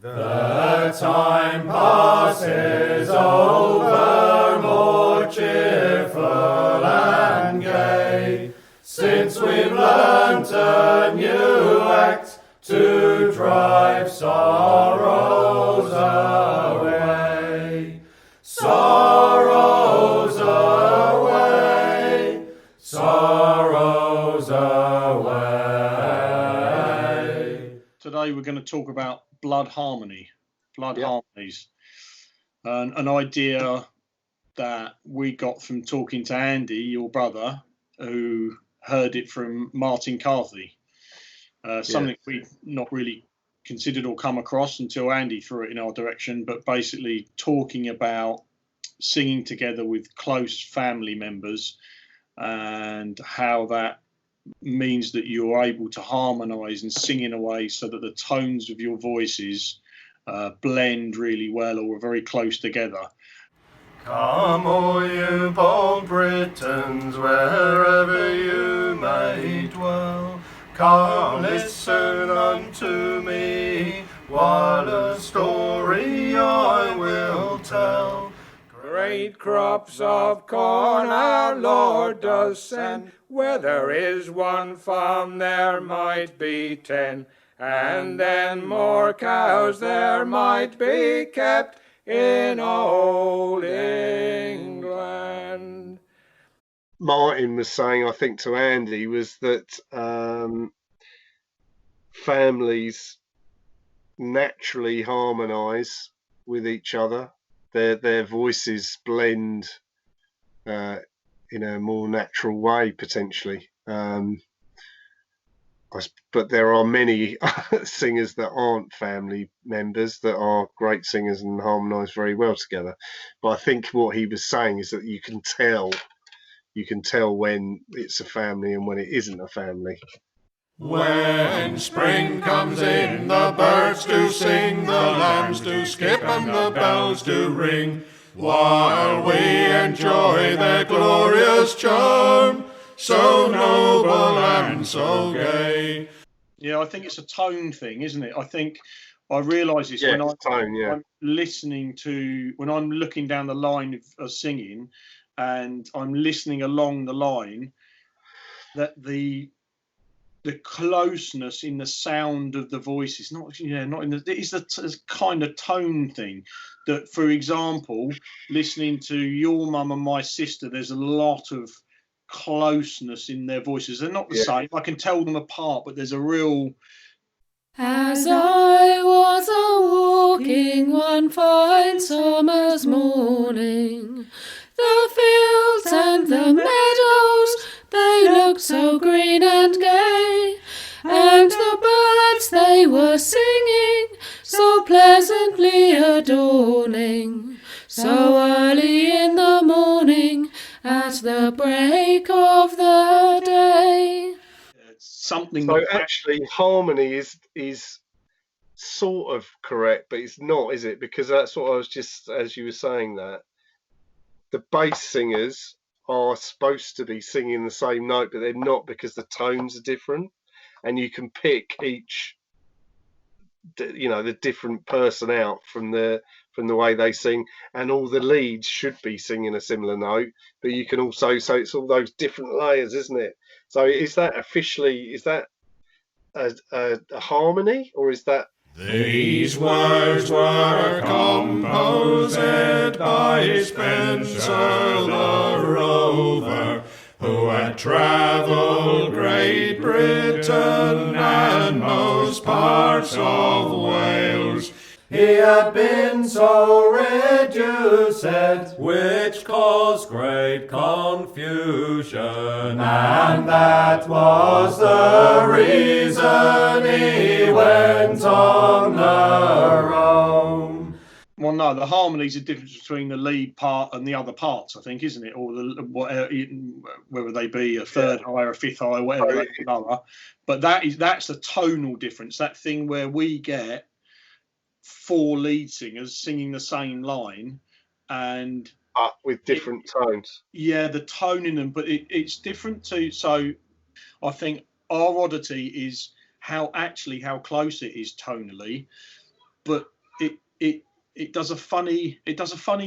The time passes over more cheerful and gay, since we've learnt a new act to drive sorrows away. Sorrows away, sorrows away. Today we're going to talk about blood harmonies, an idea that we got from talking to Andy, your brother, who heard it from Martin Carthy. Something we've not really considered or come across until Andy threw it in our direction, but basically talking about singing together with close family members and how that means that you're able to harmonize and sing in a way so that the tones of your voices blend really well or are very close together. Come, all you bold Britons, wherever you may dwell, come listen unto me, while a story I will tell. Great crops of corn our Lord does send, where there is one farm there might be 10, and then more cows there might be kept in old England. Martin was saying, I think to Andy, was that families naturally harmonise with each other. Their voices blend in a more natural way, potentially. But there are many singers that aren't family members that are great singers and harmonise very well together. But I think what he was saying is that you can tell when it's a family and when it isn't a family. When spring comes in, the birds do sing, the lambs do skip, and the bells do ring, while we enjoy their glorious charm, so noble and so gay. Yeah, I think it's a tone thing, isn't it? I think I realise this when I'm listening to, when I'm looking down the line of singing and I'm listening along the line, that the closeness in the sound of the voices, not in the, it's a kind of tone thing. That, for example, listening to your mum and my sister, there's a lot of closeness in their voices. They're not the same. I can tell them apart, but there's a real. As I was a-walking one fine summer's morning, the fields and the meadows, they looked so green and gay, and the birds they were singing, so pleasantly adorning, so early in the morning, at the break of the day. Something. So actually, harmony is sort of correct, but it's not, is it? Because that's what I was just, as you were saying, that the bass singers are supposed to be singing the same note, but they're not, because the tones are different, and you can pick each, the different person out from the way they sing, and all the leads should be singing a similar note, but you can also, so it's all those different layers, isn't it? So is that officially, is that a harmony, or is that? These words were composed by Spencer the Rover, who had travelled Great Britain and most parts of Wales. He had been so reduced, which caused great confusion, and that was the reason he went on the roam. Well, no, the harmony's a difference between the lead part and the other parts, I think, isn't it? Or whether they be a third high or a fifth high, whatever they lower. But that's a tonal difference. That thing where we get 4 lead singers singing the same line, and with different tones. Yeah, the tone in them, but it's different too. So I think our oddity is how close it is tonally. but it does a funny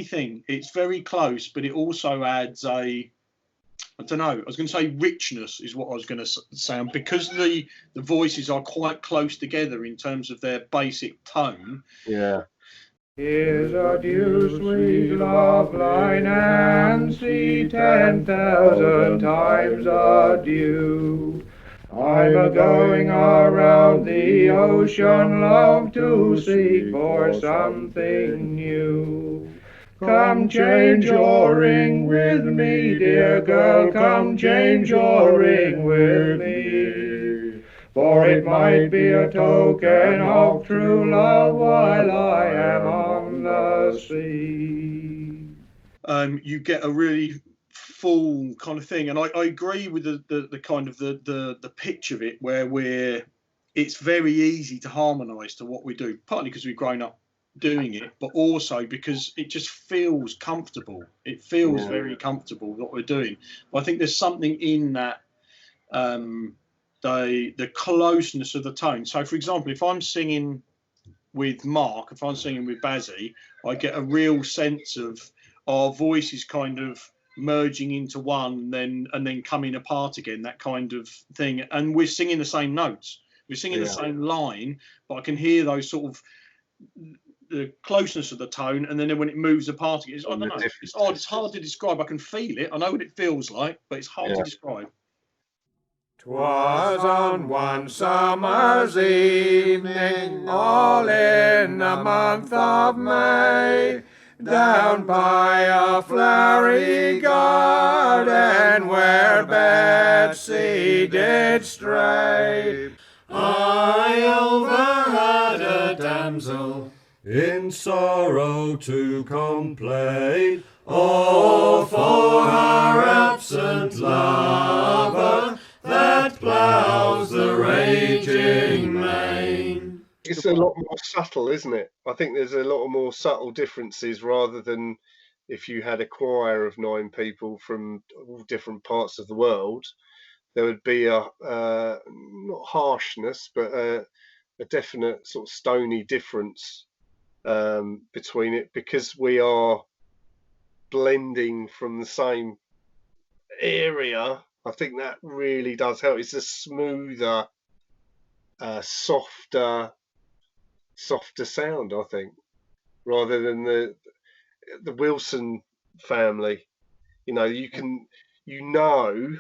thing. It's very close, but it also adds a, I don't know, I was going to say richness is what I was going to say. Because the voices are quite close together in terms of their basic tone. Yeah. Here's a due sweet love line, and see 10,000 times adieu. I'm a-going around the ocean, love, to seek for something new. Come change your ring with me, dear girl, come change your ring with me. For it might be a token of true love while I am on the sea. You get a really full kind of thing, and I agree with the kind of the pitch of it, where it's very easy to harmonise to what we do, partly because we've grown up doing it, but also because it just feels comfortable. It feels very comfortable what we're doing. But I think there's something in that, the closeness of the tone. So, for example, if I'm singing with Mark, if I'm singing with Bazzy, I get a real sense of our voices kind of merging into one, and then coming apart again, that kind of thing. And we're singing the same notes, we're singing the same line, but I can hear those sort of the closeness of the tone, and then when it moves apart again, I don't know. It's odd. It's hard to describe. I can feel it. I know what it feels like, but it's hard to describe. 'Twas on one summer's evening, all in the month of May, down by a flowery garden where Betsy did stray, I overheard a damsel in sorrow to complain, oh, for her absent lover that ploughs the raging main. It's a lot more subtle, isn't it? I think there's a lot more subtle differences rather than if you had a choir of 9 people from all different parts of the world. There would be a not harshness, but a definite sort of stony difference between it, because we are blending from the same area. I think that really does help. It's a smoother, softer sound, I think, rather than the Wilson family. You know, you know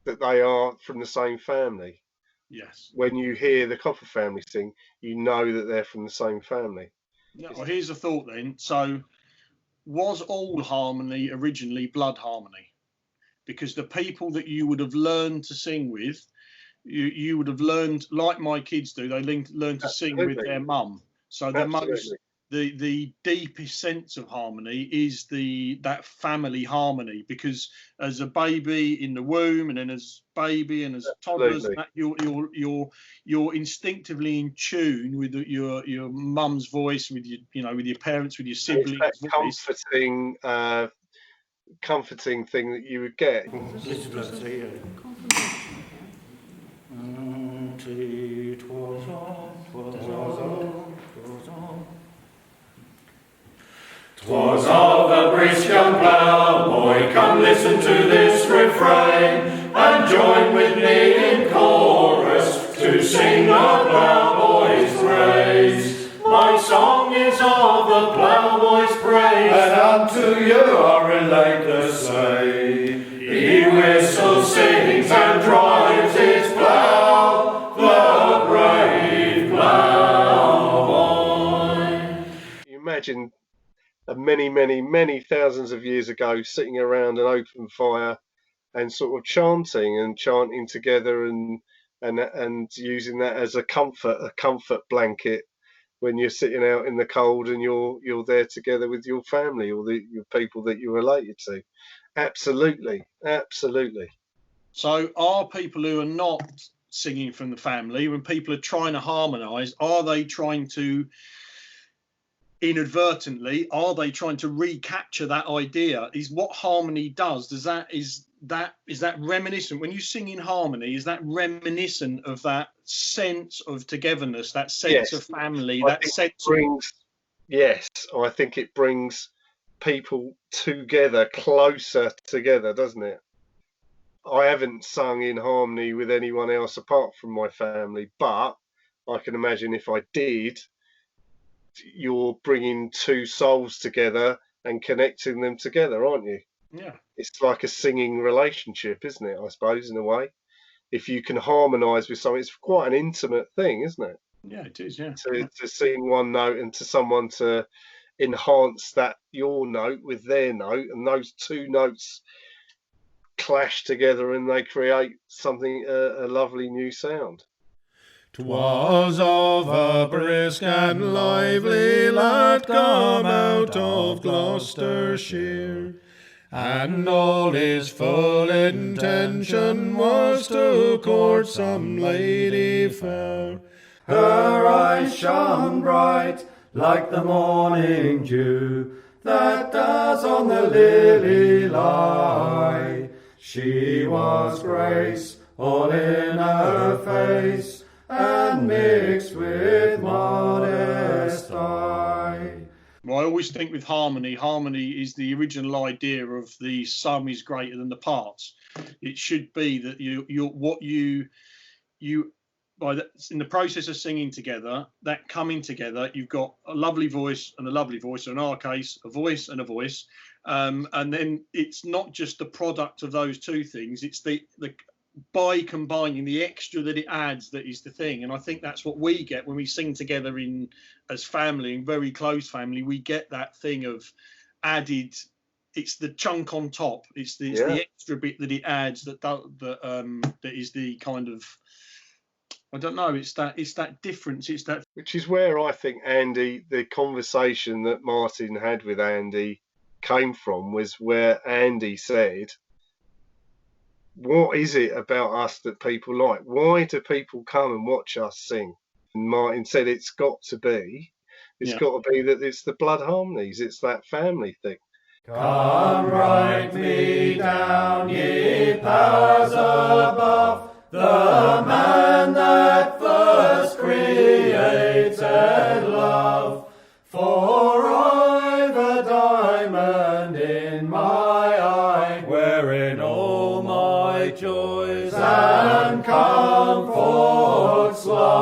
that they are from the same family. Yes. When you hear the Copper family sing, you know that they're from the same family. Yeah, well, here's a thought then. So, was all harmony originally blood harmony? Because the people that you would have learned to sing with, you would have learned, like my kids do, they learn to sing with their mum. So the deepest sense of harmony is that family harmony, because as a baby in the womb, and then as baby and as toddlers, you're instinctively in tune with your mum's voice, with with your parents, with your siblings. It's that comforting thing that you would get. Twas of a brisk young ploughboy, come listen to this refrain, and join with me in chorus to sing the ploughboy's praise. My song is of the ploughboy's praise, and unto you I relate the same. He whistles, sings, and drives his plough, the brave ploughboy. You imagine many thousands of years ago sitting around an open fire and sort of chanting together and using that as a comfort blanket when you're sitting out in the cold and you're there together with your family or your people that you're related to. Absolutely. So are people who are not singing from the family, when people are trying to harmonise, are they trying to inadvertently, are they trying to recapture that idea? Is what harmony does is that reminiscent when you sing in harmony? Is that reminiscent of that sense of togetherness, that sense of family, I that think sense it brings, yes, I think it brings people together, closer together, doesn't it? I haven't sung in harmony with anyone else apart from my family, but I can imagine if I did, you're bringing two souls together and connecting them together, aren't you? yeah. It's like a singing relationship, isn't it? I suppose, in a way. If you can harmonise with someone, it's quite an intimate thing, isn't it? Yeah, it is. Yeah. To sing one note and to someone to enhance that your note with their note, and those two notes clash together and they create something a lovely new sound. 'Twas of a brisk and lively lad come out of Gloucestershire, and all his full intention was to court some lady fair. Her eyes shone bright like the morning dew that does on the lily lie. She was grace all in her face, and mixed with modest eye. Well, I always think with harmony is the original idea of the sum is greater than the parts. It should be that you in the process of singing together, that coming together, you've got a lovely voice and a lovely voice, or in our case, a voice and a voice. And then it's not just the product of those two things, it's the by combining the extra that it adds that is the thing. And I think that's what we get when we sing together as family, in very close family. We get that thing of added, it's the chunk on top, it's the extra bit that it adds that is the kind of, I don't know, it's that difference, it's that. Which is where I think Andy, the conversation that Martin had with Andy came from, was where Andy said, what is it about us that people like? Why do people come and watch us sing? And Martin said it's got to be that it's the blood harmonies, it's that family thing. Come right me down, ye powers above, the man that first created love. For I've a diamond in my eye, wherein all my joys and comforts lie.